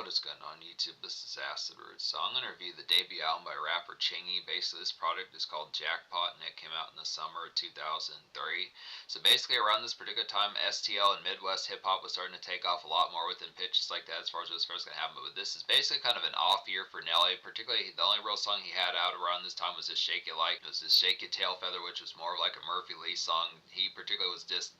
What is going on YouTube? This is Acid Root. So I'm going to review the debut album by rapper Chingy. Basically this product is called Jackpot and it came out in the summer of 2003. So basically around this particular time STL and Midwest hip hop was starting to take off a lot more within pitches like that as far as what's first going to happen. But this is basically kind of an off year for Nelly. Particularly the only real song he had out around this time was this Shake It Like. It was this Shake Your Tail Feather, which was more like a Murphy Lee song. He particularly was just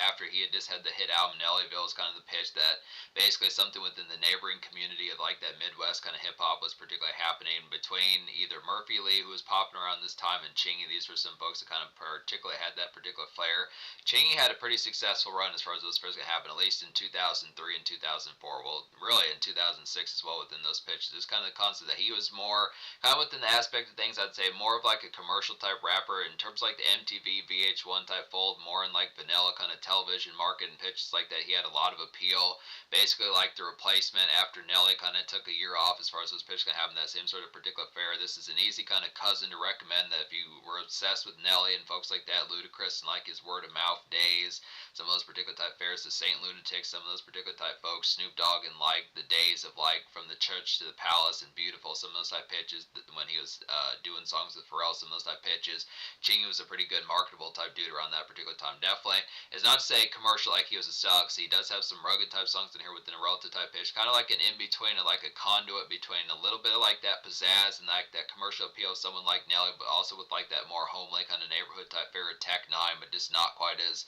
after he had just had the hit album Nellyville, is kind of the pitch that basically something within the neighboring community of like that Midwest kind of hip hop was particularly happening between either Murphy Lee, who was popping around this time, and Chingy. These were some folks that kind of particularly had that particular flair. Chingy had a pretty successful run as far as those first going to happen, at least in 2003 and 2004. Well, really in 2006 as well within those pitches. It's kind of the concept that he was more kind of within the aspect of things, I'd say more of like a commercial type rapper in terms of like the MTV, VH1 type fold, more in like vanilla kind of television market and pitches like that. He had a lot of appeal. Basically like the replacement after Nelly kind of took a year off as far as those pitches can have that same sort of particular fare. This is an easy kind of cousin to recommend that if you were obsessed with Nelly and folks like that, Ludacris and like his word of mouth days, some of those particular type fares, the Saint Lunatics, some of those particular type folks, Snoop Dogg and like the days of like From the Church to the Palace and Beautiful, some of those type pitches when he was doing songs with Pharrell, some of those type pitches. Chingy was a pretty good marketable type dude around that particular time. Definitely is not to say commercial like he was a sell, because he does have some rugged type songs in here within a relative type pitch, kind of like an in-between and like a conduit between a little bit of like that pizzazz and like that commercial appeal of someone like Nelly, but also with like that more homely kind of neighborhood type fare of Tech N9ne, but just not quite as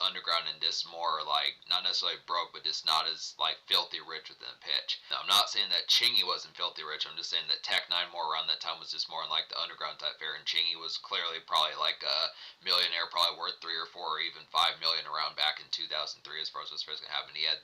underground and just more like not necessarily broke, but just not as like filthy rich within the pitch. Now I'm not saying that Chingy wasn't filthy rich, I'm just saying that Tech N9ne more around that time was just more in like the underground type fare, and Chingy was clearly probably like a millionaire, probably worth 3 or 4 or even 5 million around back in 2003 as far as what's first going to happen. He had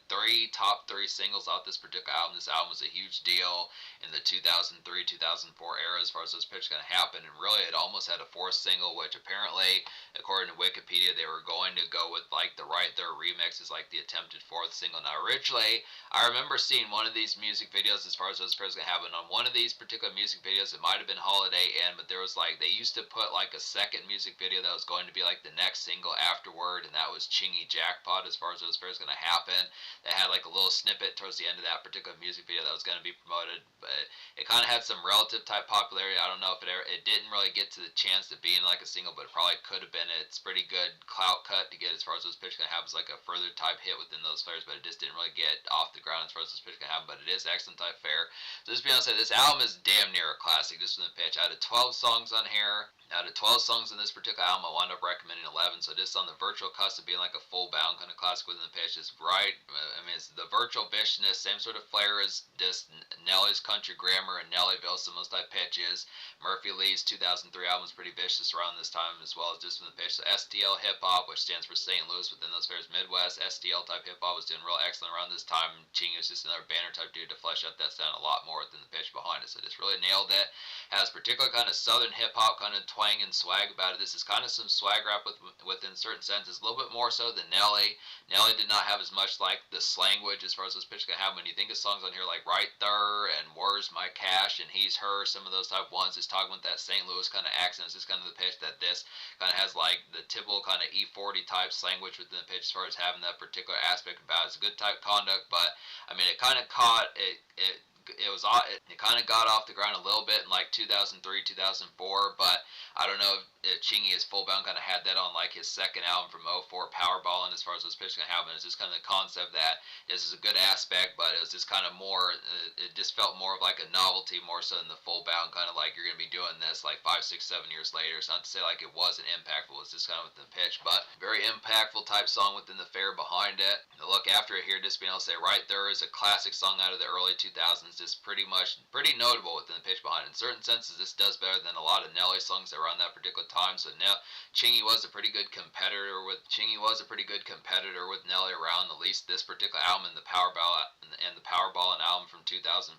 top three singles off this particular album. This album was a huge deal in the 2003-2004 era as far as those pitches going to happen, and really it almost had a fourth single, which apparently according to Wikipedia they were going to go with like the Right There remix as like the attempted fourth single. Now originally I remember seeing one of these music videos as far as those pitches going to happen. On one of these particular music videos, it might have been Holiday Inn, but there was like they used to put like a second music video that was going to be like the next single afterward, and that was Chingy Jackpot as far as those fairs going to happen. They had like a little snippet towards the end of that particular music video that was going to be promoted, but it kind of had some relative type popularity. I don't know if it didn't really get to the chance to be in like a single, but it probably could have been. It's pretty good clout cut to get as far as those pitches going to happen as like a further type hit within those fairs, but it just didn't really get off the ground as far as those pitches going to happen. But it is excellent type fare. So just be honest, this album is damn near a classic just from the pitch. Out of 12 songs on here, out of 12 songs in this particular album, I wound up recommending 11. So just on the virtual cusp of being like a full bound kind of classic within the pitch, is right. I mean, it's the virtual viciousness, same sort of flair as just Nelly's Country Grammar and Nellyville, some of those type pitches. Murphy Lee's 2003 album is pretty vicious around this time as well as just from the pitch. So STL Hip Hop, which stands for St. Louis within those fairs, Midwest, STL type hip hop was doing real excellent around this time. Chingy was just another banner type dude to flesh out that sound a lot more within the pitch behind it. So just really nailed it. Has particular kind of southern hip hop kind of twang and swag about it. This is kind of some swag rap within certain senses, a little bit more so than Nelly. Nelly did not have as much like the slanguage as far as those pitches can have. When you think of songs on here like Right There and Where's My Cash and He's Her, some of those type ones, just talking with that St. Louis kind of accent. It's just kind of the pitch that this kind of has like the typical kind of E40 type slanguage within the pitch as far as having that particular aspect about it. It's a good type conduct, but I mean it kind of caught it. It kind of got off the ground a little bit in like 2003, 2004, but I don't know if Chingy is full bound kind of had that on like his second album from '04, Powerball, and as far as those pitches can happen, it's just kind of the concept that this is a good aspect, but it was just kind of more, it just felt more of like a novelty more so than the full bound kind of like you're going to be doing this like 5, 6, 7 years later. It's not to say like it wasn't impactful, it's just kind of within the pitch, but very impactful type song within the fare behind it. The look after it here, just being able to say Right There is a classic song out of the early 2000s, just pretty notable within the pitch behind it. In certain senses, this does better than a lot of Nelly songs that were on that particular time. So now Chingy was a pretty good competitor with Nelly around at least this particular album and the Powerball and album from 2004.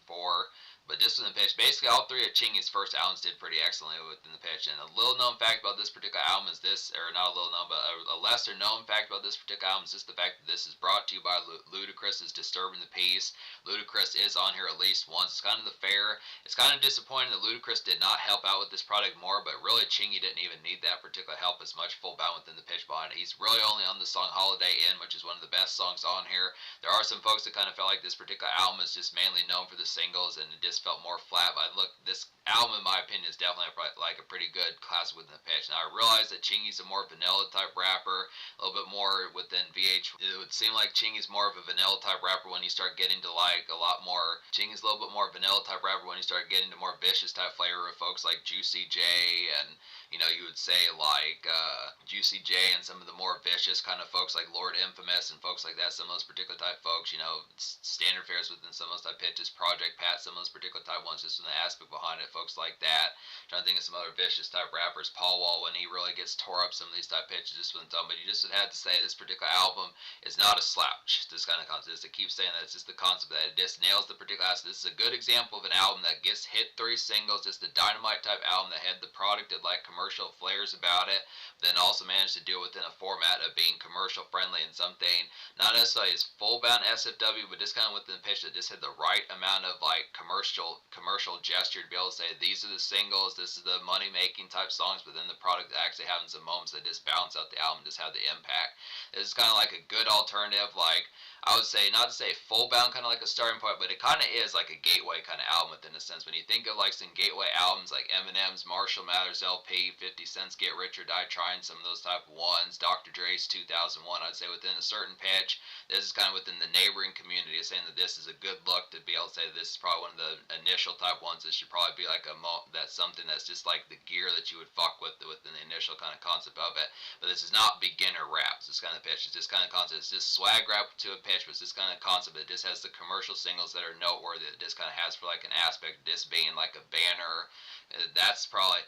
But just within the pitch, basically all three of Chingy's first albums did pretty excellently within the pitch. And a little known fact about this particular album is this, or not a little known, but a lesser known fact about this particular album is just the fact that this is brought to you by Ludacris's Disturbing the Peace. Ludacris is on here at least once. It's kind of the fair. It's kind of disappointing that Ludacris did not help out with this product more, but really Chingy didn't even need that particular help as much full bound within the pitch behind it. He's really only on the song Holiday Inn, which is one of the best songs on here. There are some folks that kind of felt like this particular album is just mainly known for the singles and it just felt more flat. But look, this album, in my opinion, is definitely like a pretty good classic within the pitch. Now, I realize that Chingy's a more vanilla type rapper, a little bit more within VH. It would seem like Chingy's more of a vanilla type rapper when you start getting to like a lot more. Chingy's a little bit more vanilla type rapper when you start getting to more vicious type flavor with folks like Juicy J and, you know, you would say like Juicy J and some of the more vicious kind of folks like Lord Infamous and folks like that. Some of those particular type folks, you know, standard fares within some of those type pitches, Project Pat, some of those particular type ones, just from the aspect behind it, folks like that. I'm trying to think of some other vicious type rappers, Paul Wall, when he really gets tore up some of these type pitches just within time. But you just would have to say this particular album is not a slouch. This kind of concept, just to keep saying that, it's just the concept that it just nails the particular aspect. This is a good example of an album that gets hit 3 singles, just a dynamite type album that had the product that like commercial flares about it, then also managed to do it within a format of being commercial friendly and something not necessarily as full bound SFW, but just kind of within the pitch that just had the right amount of like commercial gesture to be able to say these are the singles, this is the money making type songs, but then the product actually having some moments that just balance out the album, just have the impact. It's kind of like a good alternative, like I would say, not to say full bound kind of like a starting point, but it kind of is like a gateway kind of album within a sense. When you think of like some gateway albums like Eminem's Marshall Mathers LP, 50 Cent's Get Rich or Die Trying, some of those type of ones, Dr. Dre's 2001, I'd say within a certain pitch, this is kind of within the neighboring community, saying that this is a good look to be able to say this is probably one of the initial type ones. This should probably be like that's something that's just like the gear that you would fuck with within the initial kind of concept of it. But this is not beginner rap. This kind of pitch. It's just kind of concept. It's just swag rap to a pitch, but it's this kind of concept that just has the commercial singles that are noteworthy. That just kind of has for like an aspect of this being like a banner. That's probably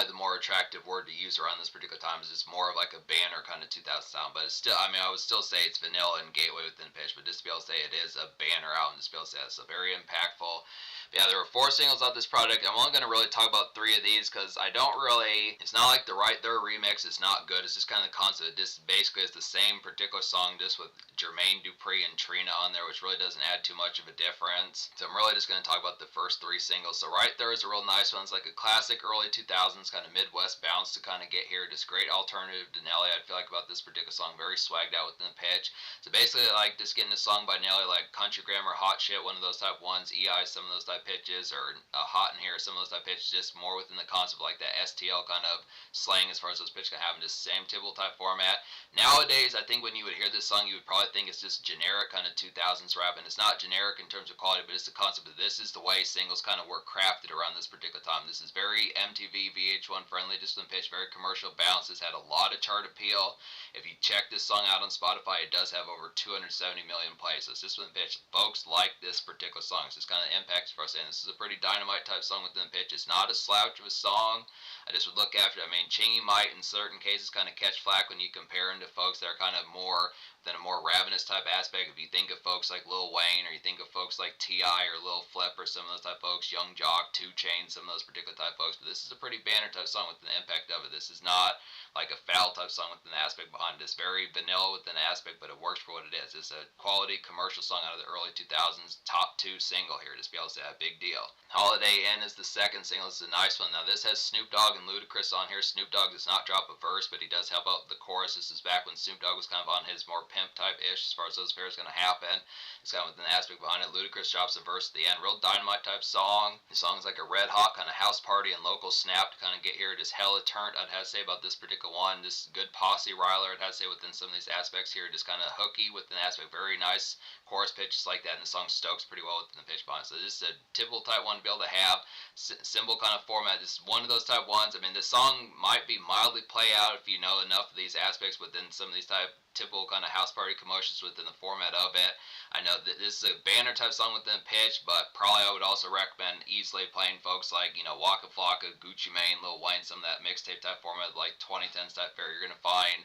the more attractive word to use around this particular time. Is it's more of like a banner kind of 2000 sound, but it's still, I mean, I would still say it's vanilla and gateway within pitch, but just to be able to say it is a banner album, just to be able to say it's a very impactful. But yeah, there were 4 singles off this project. I'm only going to really talk about 3 of these because I don't really, it's not like the Right There remix is not good. It's just kind of the concept. This basically is the same particular song just with Jermaine Dupri and Trina on there, which really doesn't add too much of a difference. So I'm really just going to talk about the first 3 singles. So Right There is a real nice one. It's like a classic early 2000s kind of Midwest bounce to kind of get here. Just great alternative to Nelly, I feel like, about this particular song. Very swagged out within the pitch. So basically, like just getting a song by Nelly, like Country Grammar, Hot Shit, one of those type ones, EI, some of those type pitches, or Hot in Here, some of those type pitches, just more within the concept like that STL kind of slang as far as those pitches can happen, just same typical type format. Nowadays, I think when you would hear this song, you would probably think it's just generic kind of 2000s rap, and it's not generic in terms of quality, but it's the concept that this is the way singles kind of were crafted around this particular time. This is very MTV, VH1 friendly, just in pitch, very commercial bounce. This had a lot of chart appeal. If you check this song out on Spotify, it does have over 270 million plays. So it's just within pitch. Folks like this particular song. So it's kind of impacts for us saying this is a pretty dynamite type song within the pitch. It's not a slouch of a song. I just would look after it. I mean, Chingy might in certain cases kind of catch flack when you compare him to folks that are kind of more than a more ravenous type aspect. If you think of folks like Lil Wayne, or you think of folks like T.I. or Lil Flip, or some of those type folks, Young Jock, 2 Chainz, some of those particular type folks. But this is a pretty banner type song with the impact of it. This is not like a foul type song with an aspect behind it. It's very vanilla with an aspect, but it works for what it is. It's a quality commercial song out of the early 2000s, top 2 single here. Just be able to say a big deal. Holiday Inn is the second single. It's a nice one. Now this has Snoop Dogg and Ludacris on here. Snoop Dogg does not drop a verse, but he does help out the chorus. This is back when Snoop Dogg was kind of on his more pimp type ish as far as those pairs going to happen. It's kind of with an aspect behind it. Ludacris drops a verse at the end. Real dynamite type song. The song's like a red hot kind of house party and local snap to kind of get here. Just hella turned, I'd have to say, about this particular one. Just good posse riler, I'd have to say, within some of these aspects here. Just kind of hooky with an aspect. Very nice chorus pitches like that, and the song stokes pretty well within the pitch behind. So this is a typical type one to be able to have. Symbol kind of format. Just one of those type ones. I mean, the song might be mildly play out if you know enough of these aspects within some of these type typical kind of house party commotions within the format of it. I know that this is a banner type song within pitch, but probably I would also recommend easily playing folks like, you know, Waka Flocka, Gucci Mane, Lil Wayne, some of that mixtape type format, like 2010s type fare. You're going to find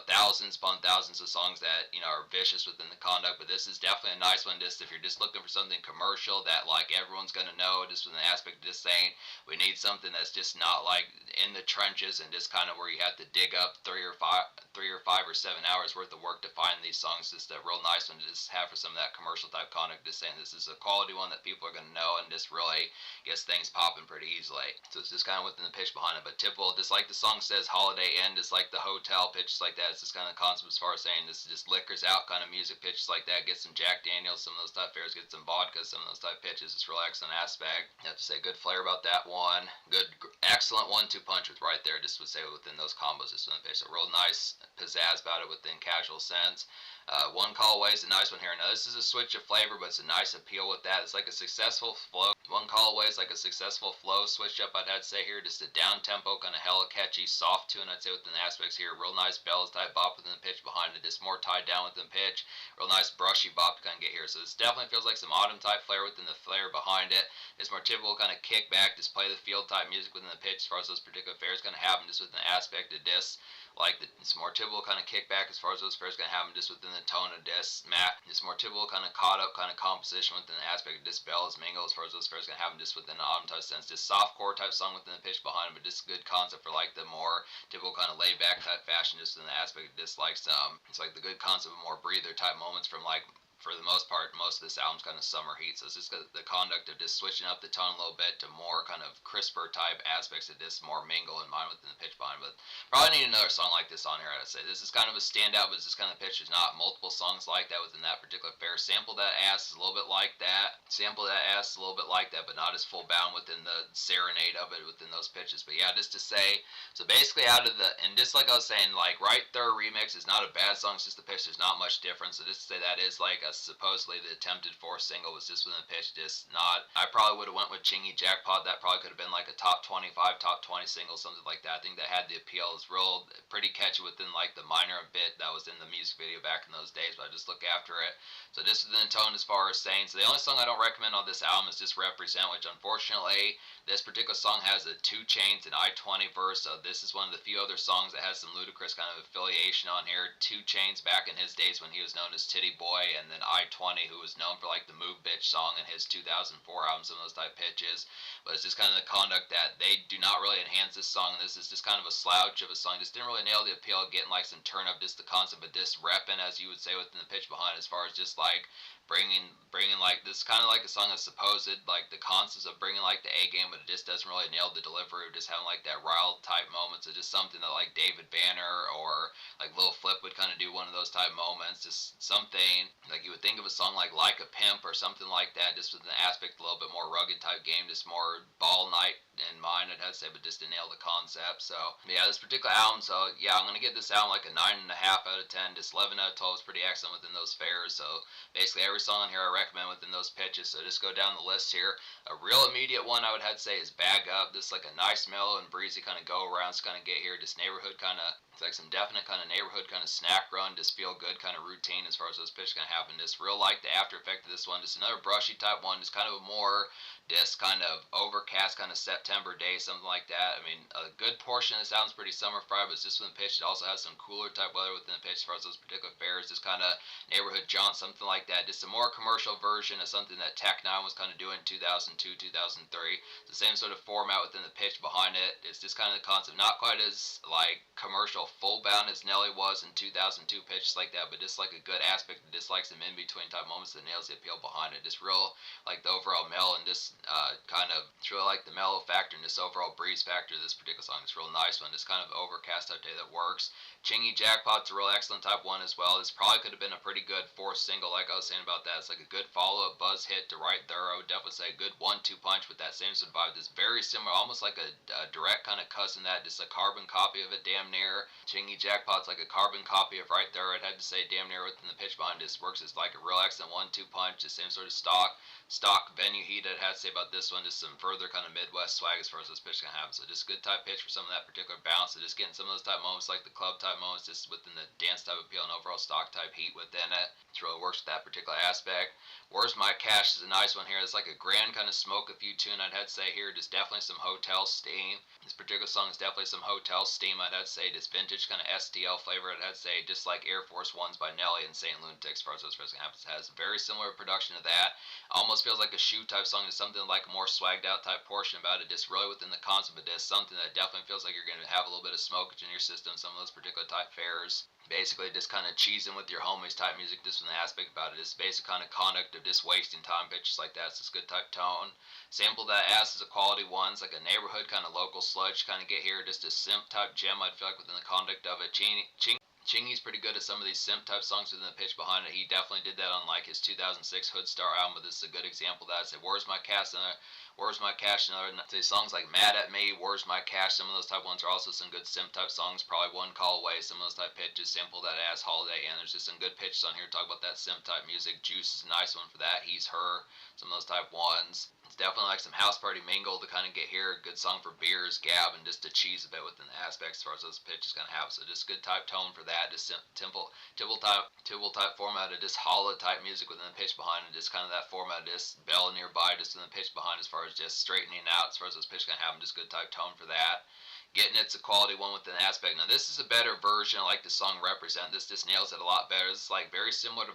thousands upon thousands of songs that, are vicious within the conduct, but this is definitely a nice one just if you're just looking for something commercial that, like, everyone's going to know, just with an aspect of just saying, we need something that's just not, like, in the trenches and just kind of where you have to dig up 3 or 5 or 7 hours worth of work to find these songs. Just a real nice one to just have for some of that commercial type conduct, just saying this is a quality one that people are going to know and just really gets things popping pretty easily. So it's just kind of within the pitch behind it, but typical, just like the song says, Holiday Inn, just like the hotel pitches like that. It's just kind of concept as far as saying this is just liquors out kind of music pitches like that. Get some Jack Daniels, some of those type fairs, get some vodka, some of those type pitches. It's real excellent aspect. I have to say, good flair about that one. Good, excellent 1-2 punch with right there. Just would say within those combos, just within the pitch. A real nice pizzazz about it within casual sense. One call away is a nice one here. Now this is a switch of flavor, but it's a nice appeal with that. It's like a successful flow. One call away is like a successful flow switch up, I'd have to say here. Just a down tempo, kind of hella catchy, soft tune, I'd say, within the aspects here. Real nice bells type bop within the pitch behind it. Just more tied down within the pitch. Real nice brushy bop to kind of get here. So this definitely feels like some autumn type flair within the flair behind it. It's more typical kind of kick back, just play the field type music within the pitch as far as those particular fairs kind of happen, just within the aspect of this. Like it's more typical kind of kickback as far as those fairs going to happen, just within the tone of this mat. It's more typical kind of caught up kind of composition within the aspect of this bells mingle as far as those fairs going to happen, just within the autumn type sense. Just soft core type song within the pitch behind it, but just good concept for like the more typical kind of laid back type fashion, just in the aspect of this, like it's like the good concept of more breather type moments from, like, for the most part, most of this album's kind of summer heat. So it's just the conduct of just switching up the tone a little bit to more kind of crisper type aspects of this, more mingle in mind within the pitch behind. But probably need another song like this on here, I'd say. This is kind of a standout, but it's just kind of pitch. There's not multiple songs like that within that particular fair. Sample That Ass is a little bit like that. Sample That Ass is a little bit like that, but not as full bound within the serenade of it within those pitches. But yeah, just to say, so basically out of the, and just like I was saying, like Right There Remix is not a bad song, it's just the pitch. There's not much difference. So just to say that is like a supposedly the attempted fourth single was just within the pitch, just not. I probably would have went with Chingy Jackpot. That probably could have been like a top 25, top 20 single, something like that. I think that had the appeal. It's real pretty catchy within like the minor bit that was in the music video back in those days, but I just look after it. So just within the tone as far as saying. So the only song I don't recommend on this album is just Represent, which unfortunately this particular song has a 2 Chainz and I-20 verse. So this is one of the few other songs that has some ludicrous kind of affiliation on here. 2 Chainz back in his days when he was known as Titty Boy, and then I-20, who was known for like the Move Bitch song in his 2004 album, some of those type pitches. But it's just kind of the conduct that they do not really enhance this song. This is just kind of a slouch of a song. Just didn't really nail the appeal of getting like some turn up, just the concept of this repping, as you would say within the pitch behind, as far as just like bringing like this kind of like a song that's supposed like the concepts of bringing like the A game, but it just doesn't really nail the delivery. Just having like that riled type moments. It's just something that like David Banner or like Lil Flip would kind of do one of those type moments. Just something like you would think of a song like a Pimp or something like that, just with an aspect a little bit more rugged type game, just more ball night in mind, I'd have to say, but just to nail the concept. So yeah, this particular album, so yeah, I'm gonna give this album like a 9.5 out of 10. Just 11 out of 12 is pretty excellent within those fairs. So basically every song on here I recommend within those pitches. So just go down the list here. A real immediate one I would have to say is Bag Up. This is like a nice mellow and breezy kind of go around to kind of get here. Just neighborhood kind of, it's like some definite kind of neighborhood kind of snack run, just feel good kind of routine as far as those pitches kind of happen. Just real like the after effect of this one. Just another brushy type one. Just kind of a more just kind of overcast kind of September day, something like that. I mean, a good portion of this album's pretty summer fried, but it's just within the pitch. It also has some cooler type weather within the pitch as far as those particular fairs. Just kind of neighborhood jaunt, something like that. Just a more commercial version of something that Tech N9ne was kind of doing in 2002, 2003. The same sort of format within the pitch behind it. It's just kind of the concept, not quite as like commercial full bound as Nelly was in 2002 pitches like that, but just like a good aspect of just like some in between type moments that nails the appeal behind it. Just real like the overall mel and just kind of it's really like the mellow factor and this overall breeze factor of this particular song. It's a real nice one. Just kind of overcast type day that works. Chingy Jackpot's a real excellent type one as well. This probably could have been a pretty good fourth single, like I was saying about that. It's like a good follow-up buzz hit to Right There. I would definitely say a good 1-2 punch with that same sort of vibe. That's very similar, almost like a direct kind of cousin that, just a carbon copy of it, damn near. Chingy Jackpot's like a carbon copy of Right There. I'd have to say damn near within the pitch behind this works. It's like a real excellent 1-2 punch, the same sort of stock venue heat. I'd have to say about this one, just some further kind of Midwest swag as far as this pitch can have. So just good type pitch for some of that particular bounce. So just getting some of those type moments like the club type moments, just within the dance type appeal and overall stock type heat within it. It really works with that particular aspect. Where's My Cash is a nice one here. It's like a grand kind of smoke a few tune, I'd have to say here. Just definitely some hotel steam. This particular song is definitely some hotel steam, I'd have to say. Just vintage kind of STL flavor. I'd say just like Air Force Ones by Nelly and Saint Lunatics, as far as those first happens, has very similar production to that. Almost feels like a shoe type song. There's something like a more swagged out type portion about it. Just really within the concept of this, something that definitely feels like you're going to have a little bit of smoke in your system. Some of those particular type fares. Basically, just kind of cheesing with your homies type music. Just from the aspect about it, it's basic kind of conduct of just wasting time, pitches like that. So it's good type tone. Sample that ass is a quality one. It's like a neighborhood kind of local sludge kind of get here. Just a simp type gem. I'd feel like within the conduct of it. Chingy's pretty good at some of these simp type songs within the pitch behind it. He definitely did that on like his 2006 Hood Star album, but this is a good example of that. I said, "Where's my cash?" Where's my cash? And other songs like "Mad at Me," "Where's my cash?" Some of those type ones are also some good simp type songs. Probably "One Call Away." Some of those type pitches. Sample that ass, Holiday Inn. There's just some good pitches on here to talk about that simp type music. Juice is a nice one for that. He's Her. Some of those type ones. It's definitely like some house party mingle to kind of get here. A good song for beers, gab, and just to cheese a bit within the aspects as far as those pitches kind of have. So just good type tone for that. Just Tibble type format of just hollow type music within the pitch behind it. Just kind of that format. Just bell nearby, just in the pitch behind as far as just straightening out as far as those pitches kind of have. Just good type tone for that. Getting It's a quality one with an aspect. Now this is a better version. I like the song Represent. This just nails it a lot better. This is like very similar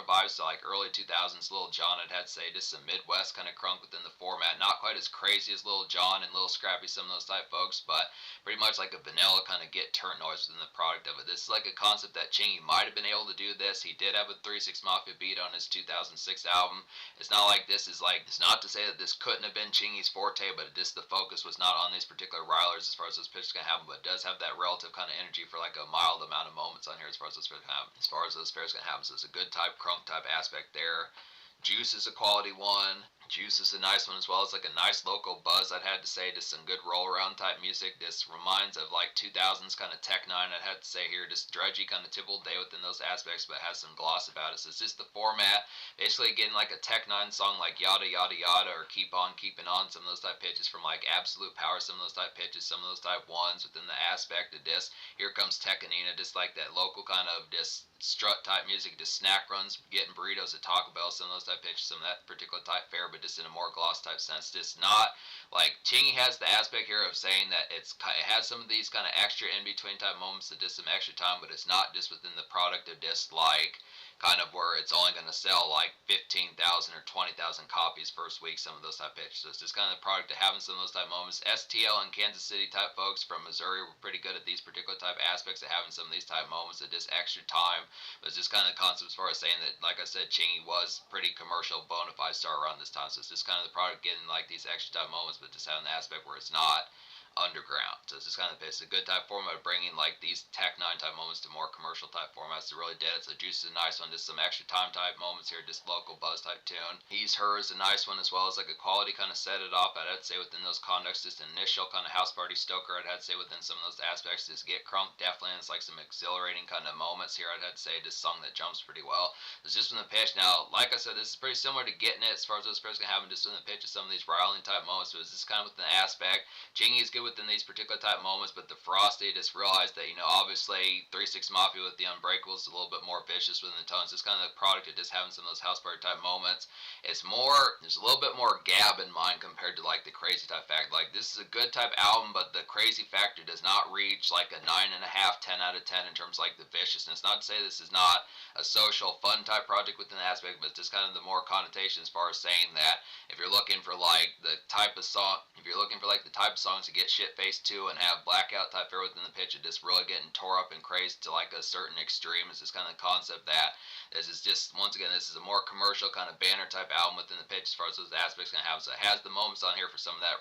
vibes to like early 2000s Lil Jon. I'd have to say just some Midwest kind of crunk within the format. Not quite as crazy as Lil Jon and Lil Scrappy, some of those type folks, but pretty much like a vanilla kind of get turnt noise within the product of it. This is like a concept that Chingy might have been able to do this. He did have a 3-6 Mafia beat on his 2006 album. It's not like this is like, it's not to say that this couldn't have been Chingy's forte, but just the focus was not on these particular rilers as far as those pitches can happen, but it does have that relative kind of energy for like a mild amount of moments on here as far as those fares can happen. As far as those fares can happen, so it's a good type crunk type aspect there. Juice is a quality one. Juice is a nice one as well. It's like a nice local buzz, I'd have to say. Just some good roll around type music. This reminds of like 2000s kind of Tech N9ne, I'd have to say here. Just drudgy kind of typical day within those aspects, but has some gloss about it. So it's just the format. Basically getting like a Tech N9ne song like Yada Yada Yada or Keep On Keeping On. Some of those type pitches from like Absolute Power. Some of those type pitches. Some of those type ones within the aspect of this. Here comes Tech N9ne. Just like that local kind of just strut type music. Just snack runs. Getting burritos at Taco Bell. Some of those type pitches. Some of that particular type fare, but just in a more gloss type sense. Just not like Chingy has the aspect here of saying that it has some of these kind of extra in between type moments that just some extra time, but it's not just within the product of just like kind of where it's only going to sell like 15,000 or 20,000 copies first week, some of those type pitches. So it's just kind of the product of having some of those type moments. STL and Kansas City type folks from Missouri were pretty good at these particular type aspects of having some of these type moments of just extra time. But it's just kind of the concept as far as saying that, like I said, Chingy was pretty commercial, bona fide star around this time. So it's just kind of the product getting like these extra type moments, but just having the aspect where it's not underground. So it's just kind of it's a good type format of bringing like these Tech N9ne type moments to more commercial type formats to really did it. So Juice is a nice one, just some extra time type moments here, just local buzz type tune. He's Her is a nice one as well as like a quality kind of set it off. I'd have to say within those contexts, just initial kind of house party stoker. I'd have to say within some of those aspects, just get crunk definitely. And it's like some exhilarating kind of moments here. I'd have to say just song that jumps pretty well. It's just from the pitch. Now, like I said, this is pretty similar to Getting It as far as those pairs can happen just from the pitch of some of these riling type moments. So it's just kind of within the aspect. Chingy is good within these particular type moments, but the Frosty just realized that, you know, obviously 3-6 Mafia with the Unbreakables is a little bit more vicious within the tones. It's kind of the product of just having some of those house party type moments. It's more, there's a little bit more gab in mind compared to like the crazy type factor. Like this is a good type album, but the crazy factor does not reach like a 9.5, 10 out of 10 in terms of like the viciousness. Not to say this is not a social fun type project within the aspect, but just kind of the more connotation as far as saying that if you're looking for like the type of song, if you're looking for like the type of songs to get shit faced to and have blackout type fare within the pitch of just really getting tore up and crazed to like a certain extreme, is this kind of concept that this is just, once again, this is a more commercial kind of banner type album within the pitch as far as those aspects can have. So it has the moments on here for some of that,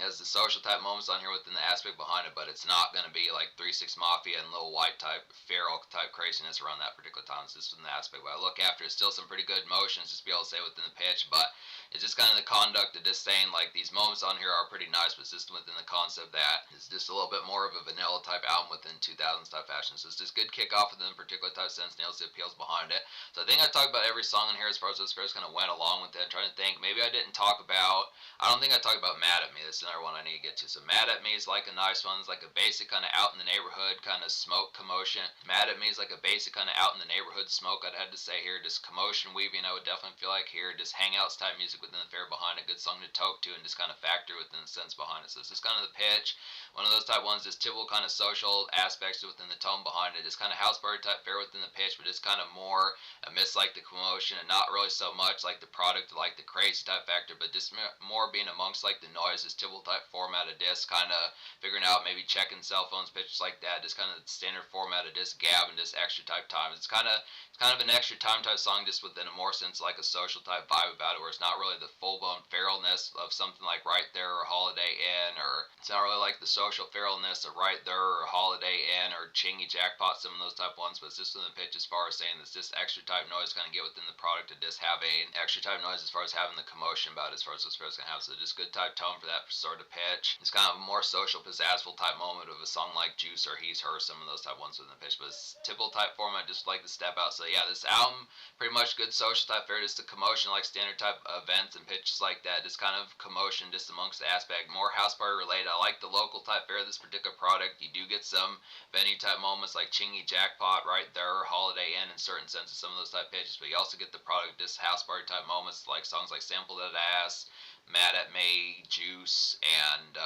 has the social type moments on here within the aspect behind it, but it's not going to be like 3-6 Mafia and Lil White type feral type craziness around that particular time. So this is from the aspect, but I look after it's still some pretty good motions just to be able to say within the pitch, but it's just kind of the conduct of just saying like these moments on here are pretty nice, but it's just within the concept that it's just a little bit more of a vanilla type album within 2000s type fashion. So it's just good kickoff within a particular type sense, nails the appeals behind it. So I think I talked about every song in here as far as those fairs kind of went along with it. I'm trying to think, maybe I didn't talk about, I don't think I talked about Mad at Me. This is another one I need to get to. So Mad at Me is like a nice one. It's like a basic kind of out in the neighborhood kind of smoke commotion. Mad at Me is like a basic kind of out in the neighborhood smoke, I'd have to say here. Just commotion weaving, I would definitely feel like here. Just hangouts type music within the fair behind it. Good song to talk to and just kind of factor within the sense behind it. So it's just kind of kind of the pitch. One of those type ones is typical kind of social aspects within the tone behind it. It's kind of house party type fare within the pitch, but it's kind of more amidst like the commotion and not really so much like the product, like the crazy type factor, but just more being amongst like the noise. This typical type format of disc, kind of figuring out maybe checking cell phones, pitches like that. Just kind of the standard format of disc gab and just extra type times. It's kind of an extra time type song, just within a more sense like a social type vibe about it, where it's not really the full blown feralness of something like Right There or Holiday Inn, or it's not really like the social feralness of Right There or Holiday Inn or Chingy Jackpot, some of those type ones. But it's just within the pitch as far as saying this just extra type noise kind of get within the product to just have a extra type noise as far as having the commotion about it, as far as those fairs can have. So just good type tone for that sort of pitch. It's kind of a more social pizzazzle type moment of a song like Juice or He's Her, some of those type ones within the pitch. But it's typical type format, just like the step out. So yeah, this album pretty much good social type fair, just the commotion like standard type events and pitches like that, just kind of commotion just amongst the aspect, more house party related. I like the local type fair of this particular product. You do get some venue type moments like Chingy Jackpot, Right There, Holiday Inn in certain senses, some of those type pitches, but you also get the product just house party type moments like songs like Sample That Ass, Mad at Me, Juice, and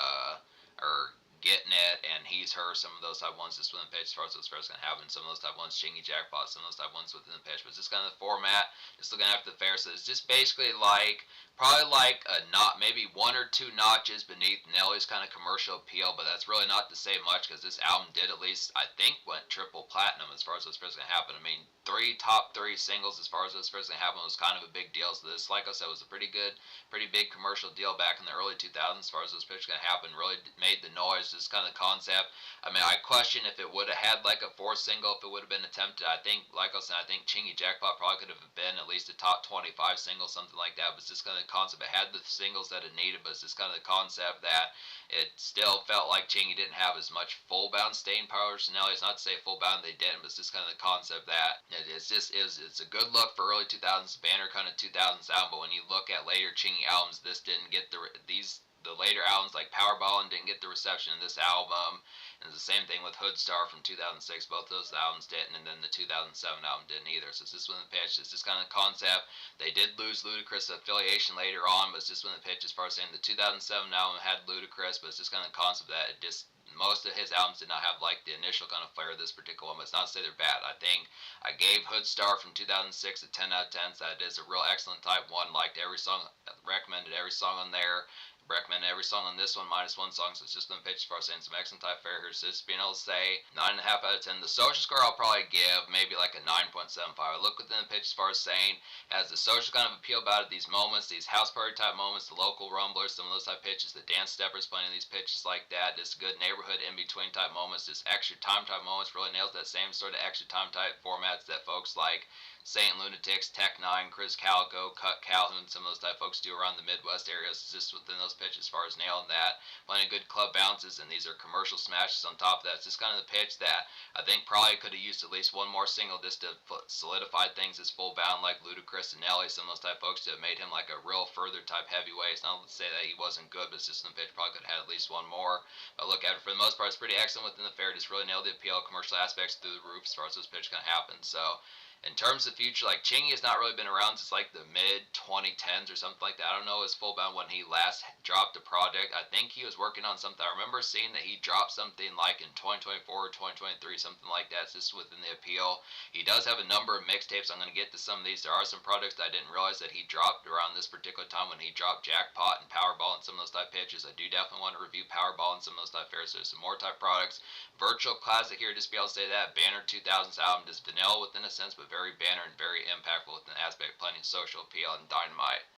or Getting It, and He's Her, some of those type ones just within the pitch as far as those fairs can happen. Some of those type ones, Chingy Jackpot, some of those type ones within the pitch. But it's just kind of the format, just looking after the fair. So it's just basically like, probably like a not, maybe one or two notches beneath Nelly's kind of commercial appeal, but that's really not to say much, because this album did at least, I think, went triple platinum as far as those fairs can happen. I mean, top three singles as far as those fairs can happen was kind of a big deal. So this, like I said, was a pretty big commercial deal back in the early 2000s as far as those fairs can happen. Really made the noise, just kind of the concept. I mean, I question if it would have had like a fourth single, if it would have been attempted. I think, like I said, I think Chingy Jackpot probably could have been at least a top 25 single, something like that. But it's just kind of the concept. It had the singles that it needed, but it's just kind of the concept that it still felt like Chingy didn't have as much full bound staying power as Nelly. It's not to say full bound they didn't, but it's just kind of the concept that it's a good look for early 2000s banner kind of 2000s album. But when you look at later Chingy albums, this didn't get the later albums like Powerball didn't get the reception in this album. And it's the same thing with Hoodstar from 2006. Both those albums didn't, and then the 2007 album didn't either. So it's just when the pitch. It's just kind of concept. They did lose Ludacris affiliation later on, but it's just when the pitch, as far as saying the 2007 album had Ludacris, but it's just kind of concept that it just, most of his albums did not have like the initial kind of flair of this particular one. But it's not to say they're bad. I think I gave Hoodstar from 2006 a 10 out of 10. So that is a real excellent type one. Liked every song, recommended every song on there. Recommend every song on this one minus one song, so it's just been pitched for saying some excellent type fair here. So it's being able to say 9.5 out of 10. The social score I'll probably give maybe like a 9.75. I look within the pitch as far as saying has the social kind of appeal about it, these moments, these house party type moments, the local rumblers, some of those type pitches, the dance steppers playing these pitches like that, just good neighborhood in between type moments, just extra time type moments, really nails that same sort of extra time type formats that folks like Saint Lunatics, Tech N9ne, Chris Calico, Cut Calhoun, some of those type folks do around the Midwest areas, just within those pitches as far as nailing that. Plenty of good club bounces, and these are commercial smashes on top of that. It's just kind of the pitch that I think probably could have used at least one more single just to solidify things as full bound like Ludacris and Nelly, some of those type folks to have made him like a real further type heavyweight. It's not to say that he wasn't good, but it's just in the pitch probably could have had at least one more. But look at it, for the most part, it's pretty excellent within the fair. Just really nailed the appeal, commercial aspects through the roof as far as those pitches kind of happen. So in terms of future, like Chingy has not really been around since like the mid 2010s or something like that. I don't know his full bound when he last dropped a project. I think he was working on something. I remember seeing that he dropped something like in 2024 or 2023, something like that. It's just within the appeal. He does have a number of mixtapes. I'm going to get to some of these. There are some projects that I didn't realize that he dropped around this particular time when he dropped Jackpot and Powerball and some of those type pitches. I do definitely want to review Powerball and some of those type fairs. So there's some more type products. Virtual classic here, just be able to say that. Banner 2000s album, just vanilla within a sense, but very banner and very impactful within the aspect, plenty of social appeal and dynamite.